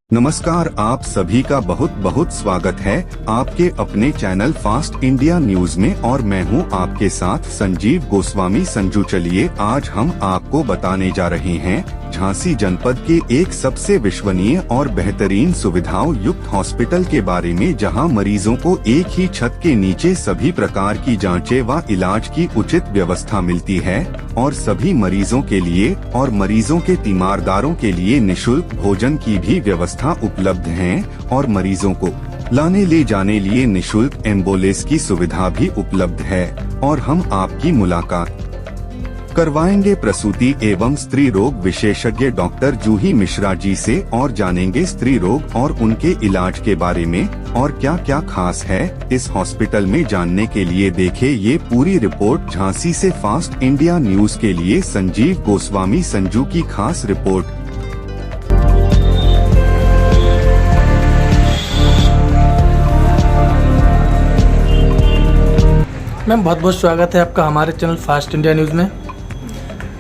नमस्कार, आप सभी का बहुत बहुत स्वागत है आपके अपने चैनल फास्ट इंडिया न्यूज में और मैं हूं आपके साथ संजीव गोस्वामी संजू। चलिए आज हम आपको बताने जा रहे हैं झांसी जनपद के एक सबसे विश्वसनीय और बेहतरीन सुविधाओं युक्त हॉस्पिटल के बारे में, जहां मरीजों को एक ही छत के नीचे सभी प्रकार की जांचें व इलाज की उचित व्यवस्था मिलती है और सभी मरीजों के लिए और मरीजों के तीमारदारों के लिए निशुल्क भोजन की भी व्यवस्था उपलब्ध है और मरीजों को लाने ले जाने लिए निशुल्क एम्बुलेंस की सुविधा भी उपलब्ध है। और हम आपकी मुलाकात करवाएंगे प्रसूति एवं स्त्री रोग विशेषज्ञ डॉक्टर जूही मिश्रा जी से और जानेंगे स्त्री रोग और उनके इलाज के बारे में और क्या क्या खास है इस हॉस्पिटल में। जानने के लिए देखें ये पूरी रिपोर्ट झांसी से फास्ट इंडिया न्यूज के लिए संजीव गोस्वामी संजू की खास रिपोर्ट। मैम बहुत बहुत स्वागत है आपका हमारे चैनल फास्ट इंडिया न्यूज़ में।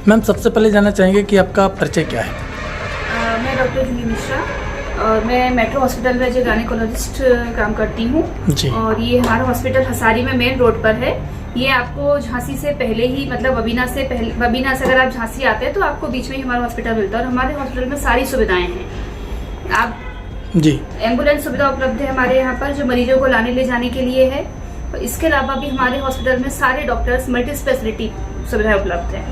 मैम सबसे पहले जानना चाहेंगे कि आपका परिचय क्या है। मैं डॉक्टर जूही मिश्रा और मैं मेट्रो हॉस्पिटल में एज ए गायनेकोलॉजिस्ट काम करती हूँ जी। और ये हमारा हॉस्पिटल हसारी में मेन रोड पर है। ये आपको झांसी से पहले ही मतलब बबीना से अगर आप झांसी आते हैं तो आपको बीच में ही हमारा हॉस्पिटल मिलता है और हमारे हॉस्पिटल में सारी सुविधाएं हैं। आप जी एम्बुलेंस सुविधा उपलब्ध है हमारे यहाँ पर जो मरीजों को लाने ले जाने के लिए है। और इसके अलावा भी हमारे हॉस्पिटल में सारे डॉक्टर्स मल्टी स्पेशलिटी सुविधाएं उपलब्ध है।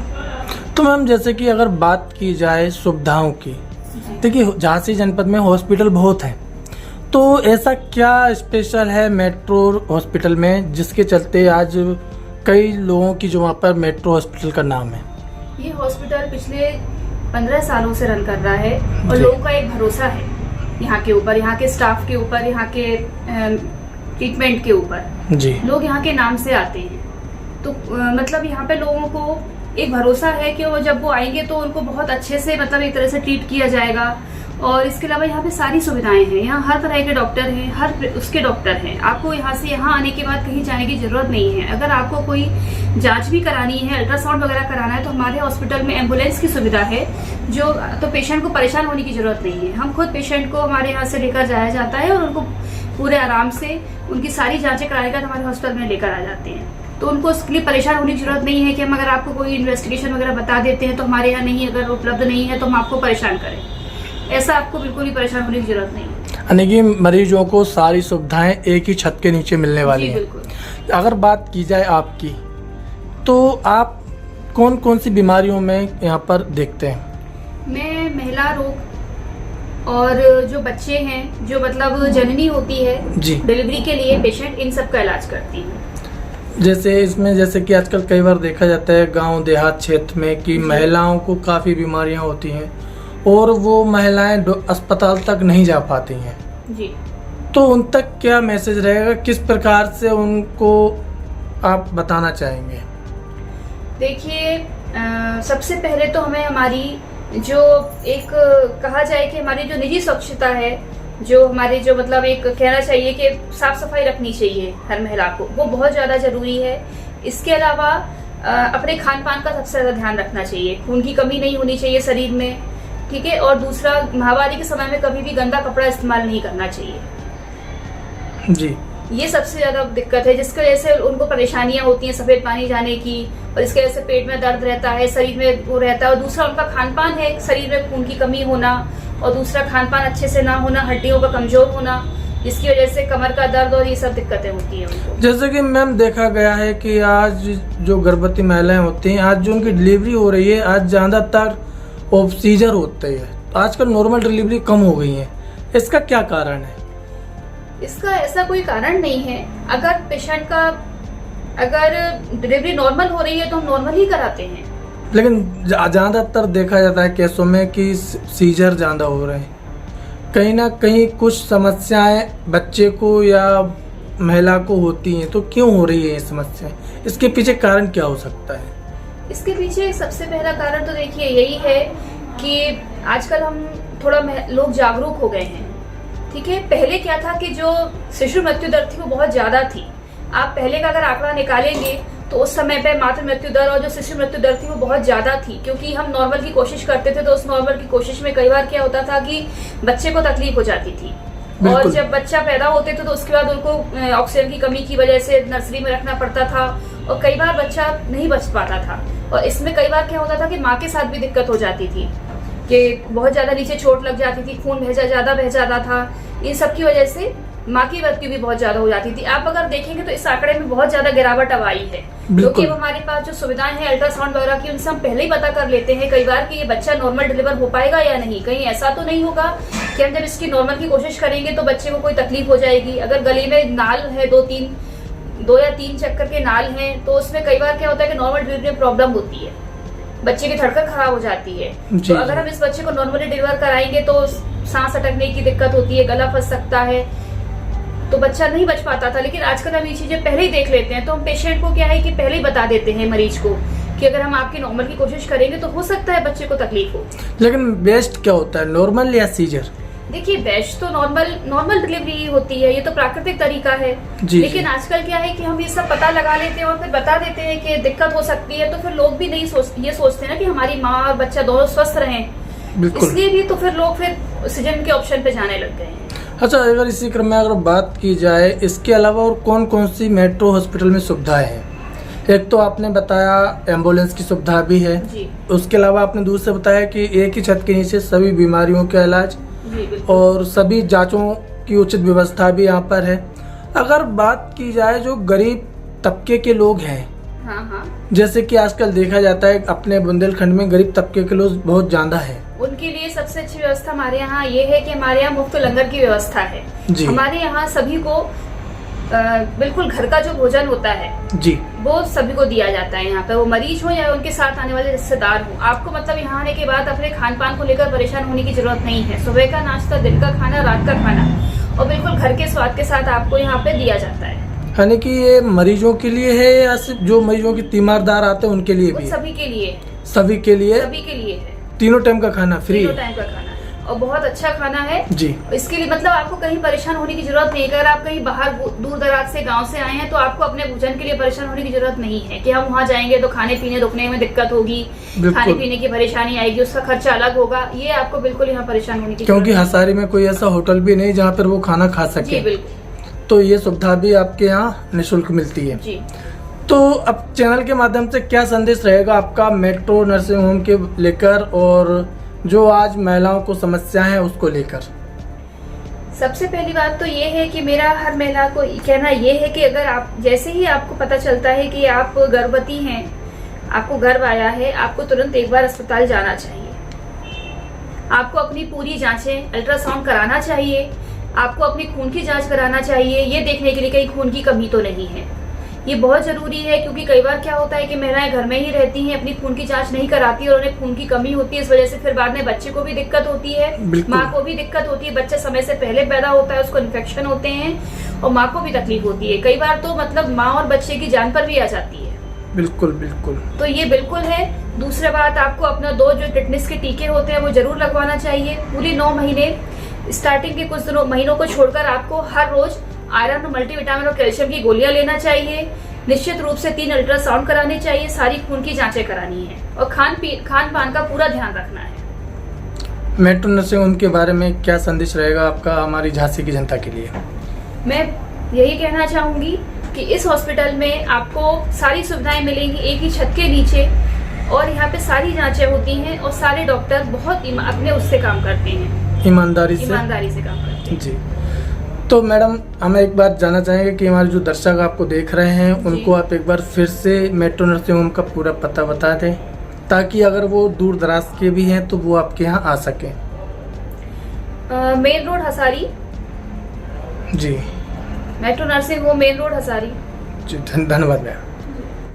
तो मैम जैसे कि अगर बात की जाए सुविधाओं की, देखिए झांसी जनपद में हॉस्पिटल बहुत है, तो ऐसा क्या स्पेशल है मेट्रो हॉस्पिटल में जिसके चलते आज कई लोगों की जो वहाँ पर मेट्रो हॉस्पिटल का नाम है। ये हॉस्पिटल पिछले 15 सालों से रन कर रहा है और लोगों का एक भरोसा है यहाँ के ऊपर, यहाँ के स्टाफ के ऊपर, यहाँ के ट्रीटमेंट के ऊपर जी। लोग यहाँ के नाम से आते हैं तो मतलब यहाँ पे लोगों को एक भरोसा है कि वो जब वो आएंगे तो उनको बहुत अच्छे से मतलब एक तरह से ट्रीट किया जाएगा। और इसके अलावा यहाँ पे सारी सुविधाएं हैं, यहाँ हर तरह के डॉक्टर हैं, हर उसके डॉक्टर हैं। आपको यहाँ से यहाँ आने के बाद कहीं जाने की जरूरत नहीं है। अगर आपको कोई जांच भी करानी है, अल्ट्रासाउंड वगैरह कराना है तो हमारे हॉस्पिटल में एम्बुलेंस की सुविधा है जो तो पेशेंट को परेशान होने की जरूरत नहीं है। हम खुद पेशेंट को हमारे यहाँ से लेकर जाया जाता है और उनको पूरे आराम से उनकी सारी जांचें कराने के बाद हमारे हॉस्पिटल में लेकर आ जाते हैं। तो उनको उसके लिए परेशान होने की जरूरत नहीं है कि हम अगर आपको कोई इन्वेस्टिगेशन वगैरह बता देते हैं तो हमारे यहाँ नहीं, अगर उपलब्ध नहीं है तो हम आपको परेशान करें, ऐसा आपको बिल्कुल ही परेशान होने की जरूरत नहीं है। यानी कि मरीजों को सारी सुविधाएं एक ही छत के नीचे मिलने वाली है। अगर बात की जाए आपकी, तो आप कौन कौन सी बीमारियों में यहाँ पर देखते हैं? मैं महिला रोग और जो बच्चे हैं, जो मतलब जननी होती है डिलीवरी के लिए पेशेंट, इन सब का इलाज करती हूँ। जैसे इसमें जैसे कि आजकल कई बार देखा जाता है गांव देहात क्षेत्र में कि महिलाओं को काफ़ी बीमारियां होती हैं और वो महिलाएं अस्पताल तक नहीं जा पाती हैं जी। तो उन तक क्या मैसेज रहेगा, किस प्रकार से उनको आप बताना चाहेंगे? देखिए सबसे पहले तो हमें हमारी जो एक कहा जाए कि हमारी जो निजी स्वच्छता है, जो हमारे जो मतलब एक कहना चाहिए कि साफ सफाई रखनी चाहिए हर महिला को, वो बहुत ज्यादा जरूरी है। इसके अलावा अपने खान पान का सबसे ज्यादा ध्यान रखना चाहिए, खून की कमी नहीं होनी चाहिए शरीर में, ठीक है। और दूसरा, महामारी के समय में कभी भी गंदा कपड़ा इस्तेमाल नहीं करना चाहिए जी। ये सबसे ज्यादा दिक्कत है जिसकी वजह से उनको परेशानियां होती हैं सफेद पानी जाने की, और इसके वजह से पेट में दर्द रहता है, शरीर में वो रहता है। और दूसरा उनका खान पान है, शरीर में खून की कमी होना, और दूसरा खान पान अच्छे से ना होना, हड्डियों का कमजोर होना, जिसकी वजह से कमर का दर्द और ये सब दिक्कतें होती हैं उनको। जैसे कि मैम देखा गया है कि आज जो गर्भवती महिलाएं होती हैं, आज जो उनकी डिलीवरी हो रही है, आज ज्यादातर सीजर होते हैं, आजकल नॉर्मल डिलीवरी कम हो गई है, इसका क्या कारण है? इसका ऐसा कोई कारण नहीं है। अगर पेशेंट का अगर डिलीवरी नॉर्मल हो रही है तो हम नॉर्मल ही कराते हैं, लेकिन ज्यादातर देखा जाता है केसों में कि सीजर ज्यादा हो रहे हैं। कहीं ना कहीं कुछ समस्याएं बच्चे को या महिला को होती हैं, तो क्यों हो रही है ये समस्या? इसके पीछे कारण क्या हो सकता है? इसके पीछे सबसे पहला कारण तो देखिए यही है कि आजकल हम थोड़ा लोग जागरूक हो गए हैं, ठीक है। पहले क्या था कि जो शिशु मृत्यु दर थी वो बहुत ज्यादा थी, आप पहले का अगर आंकड़ा निकालेंगे तो उस समय पे मातृ मृत्यु दर और जो शिशु मृत्यु दर थी वो बहुत ज्यादा थी, क्योंकि हम नॉर्मल की कोशिश करते थे। तो उस नॉर्मल की कोशिश में कई बार क्या होता था कि बच्चे को तकलीफ हो जाती थी, और जब बच्चा पैदा होते थे तो उसके बाद उनको ऑक्सीजन की कमी की वजह से नर्सरी में रखना पड़ता था, और कई बार बच्चा नहीं बच पाता था। और इसमें कई बार क्या होता था कि माँ के साथ भी दिक्कत हो जाती थी, कि बहुत ज्यादा नीचे चोट लग जाती थी, खून ज्यादा बह जाता था। इन सब की वजह से माँ की मृत्यु भी बहुत ज्यादा हो जाती थी। आप अगर देखेंगे तो इस आंकड़े में बहुत ज्यादा गिरावट अब आई है, क्योंकि हमारे पास जो सुविधाएं हैं अल्ट्रासाउंड वगैरह की, उनसे हम पहले ही पता कर लेते हैं कई बार कि ये बच्चा नॉर्मल डिलीवर हो पाएगा या नहीं। कहीं ऐसा तो नहीं होगा कि हम जब इसकी नॉर्मल की कोशिश करेंगे तो बच्चे को कोई तकलीफ हो जाएगी। अगर गले में नाल है, 2 या 3 चक्कर के नाल हैं, तो उसमें कई बार क्या होता है कि नॉर्मल डिलीवरी में प्रॉब्लम होती है, बच्चे की धड़कन खराब हो जाती है। तो अगर हम इस बच्चे को नॉर्मली डिलीवर कराएंगे तो सांस अटकने की दिक्कत होती है, गला फंस सकता है, तो बच्चा नहीं बच पाता था। लेकिन आजकल हम ये चीजें पहले ही देख लेते हैं, तो हम पेशेंट को क्या है कि पहले ही बता देते हैं मरीज को कि अगर हम आपकी नॉर्मल की कोशिश करेंगे तो हो सकता है बच्चे को तकलीफ हो। लेकिन बेस्ट क्या होता है, नॉर्मल या सीजर? देखिए, बेस्ट तो नॉर्मल डिलीवरी होती है, ये तो प्राकृतिक तरीका है। लेकिन आजकल क्या है कि हम ये सब पता लगा लेते हैं और फिर बता देते हैं कि दिक्कत हो सकती है, तो फिर लोग भी नहीं ये सोचते ना कि हमारी माँ और बच्चा दोनों स्वस्थ रहें, इसलिए भी तो फिर लोग फिर सीजन के ऑप्शन पे जाने लग गए हैं। अच्छा, अगर इसी क्रम में अगर बात की जाए, इसके अलावा और कौन कौन सी मेट्रो हॉस्पिटल में सुविधाएं हैं? एक तो आपने बताया एम्बुलेंस की सुविधा भी है जी। उसके अलावा आपने दूसरे बताया कि एक ही छत के नीचे सभी बीमारियों का इलाज और सभी जांचों की उचित व्यवस्था भी यहाँ पर है। अगर बात की जाए जो गरीब तबके के लोग हैं, जैसे कि आजकल देखा जाता है अपने बुंदेलखंड में गरीब तबके के लोग बहुत ज्यादा है, उनके लिए सबसे अच्छी व्यवस्था हमारे यहाँ ये है कि हमारे यहाँ मुफ्त लंगर की व्यवस्था है। हमारे यहाँ सभी को बिल्कुल घर का जो भोजन होता है जी, वो सभी को दिया जाता है। यहाँ पे वो मरीज हो या उनके साथ आने वाले रिश्तेदार हो, आपको मतलब यहाँ आने के बाद अपने खान पान को लेकर परेशान होने की जरूरत नहीं है। सुबह का नाश्ता, दिन का खाना, रात का खाना, और बिल्कुल घर के स्वाद के साथ आपको यहाँ पे दिया जाता है। यानी कि ये मरीजों के लिए है या सिर्फ जो मरीजों की तीमारदार आते हैं उनके लिए भी? सभी के लिए, सभी के लिए है। तीनों टाइम का खाना फ्री? तीनों टाइम का खाना, और बहुत अच्छा खाना है जी। इसके लिए मतलब आपको कहीं परेशान होने की जरूरत नहीं है। अगर आप कहीं बाहर दूर दराज से गांव से आए हैं तो आपको अपने भोजन के लिए परेशान होने की जरूरत नहीं है कि हम वहाँ जाएंगे तो खाने पीने रुकने में दिक्कत होगी, खाने पीने की परेशानी आएगी, उसका खर्चा अलग होगा। ये आपको बिल्कुल यहाँ परेशान होने की, क्योंकि हसारी में कोई ऐसा होटल भी नहीं जहाँ पर वो खाना खा सके। बिल्कुल, तो ये सुविधा भी आपके यहाँ निःशुल्क मिलती है जी। तो अब चैनल के माध्यम से क्या संदेश रहेगा आपका मेट्रो नर्सिंग होम के लेकर और जो आज महिलाओं को समस्या है उसको लेकर? सबसे पहली बात तो ये है कि मेरा हर महिला को कहना ये है कि अगर आप जैसे ही आपको पता चलता है कि आप गर्भवती हैं, आपको गर्भ आया है, आपको तुरंत एक बार अस्पताल जाना चाहिए। आपको अपनी पूरी जांचें, अल्ट्रासाउंड कराना चाहिए, आपको अपनी खून की जांच कराना चाहिए, ये देखने के लिए कहीं खून की कमी तो नहीं है। ये बहुत जरूरी है, क्योंकि कई बार क्या होता है कि महिलाएं घर में ही रहती हैं, अपनी खून की जांच नहीं कराती और उन्हें खून की कमी होती है। इस वजह से फिर बाद में बच्चे को भी दिक्कत होती है, माँ को भी दिक्कत होती है। बच्चा समय से पहले पैदा होता है, उसको इन्फेक्शन होते हैं और माँ को भी तकलीफ होती है। कई बार तो मतलब माँ और बच्चे की जान पर भी आ जाती है। बिल्कुल बिल्कुल, तो ये बिल्कुल है। दूसरी बात, आपको अपना 2 जो टिटनेस के टीके होते हैं वो जरूर लगवाना चाहिए। पूरी 9 महीने, स्टार्टिंग के कुछ महीनों को छोड़कर आपको हर रोज आयरन, मल्टीविटामिन और कैल्शियम की गोलियां लेना चाहिए। निश्चित रूप से 3 अल्ट्रासाउंड कराने चाहिए, सारी खून की जांचें करानी है और खान पान का पूरा ध्यान रखना है। मेट्रो नर्सिंग होम के बारे में क्या संदेश रहेगा आपका हमारी झांसी की जनता के लिए? मैं यही कहना चाहूंगी कि इस हॉस्पिटल में आपको सारी सुविधाएं मिलेंगी एक ही छत के नीचे, और यहाँ पे सारी जांचें होती हैं और सारे डॉक्टर बहुत अपने उससे काम करते हैं, ईमानदारी से काम करते हैं जी। तो मैडम, हम एक बार जानना चाहेंगे कि हमारे जो दर्शक आपको देख रहे हैं उनको आप एक बार फिर से मेट्रो नर्सिंग होम का पूरा पता बता दें, ताकि अगर वो दूर दराज के भी हैं तो वो आपके यहाँ आ सकें। मेन रोड हसारी जी, metro nursing home, main road हसारी जी। धन्यवाद मैम।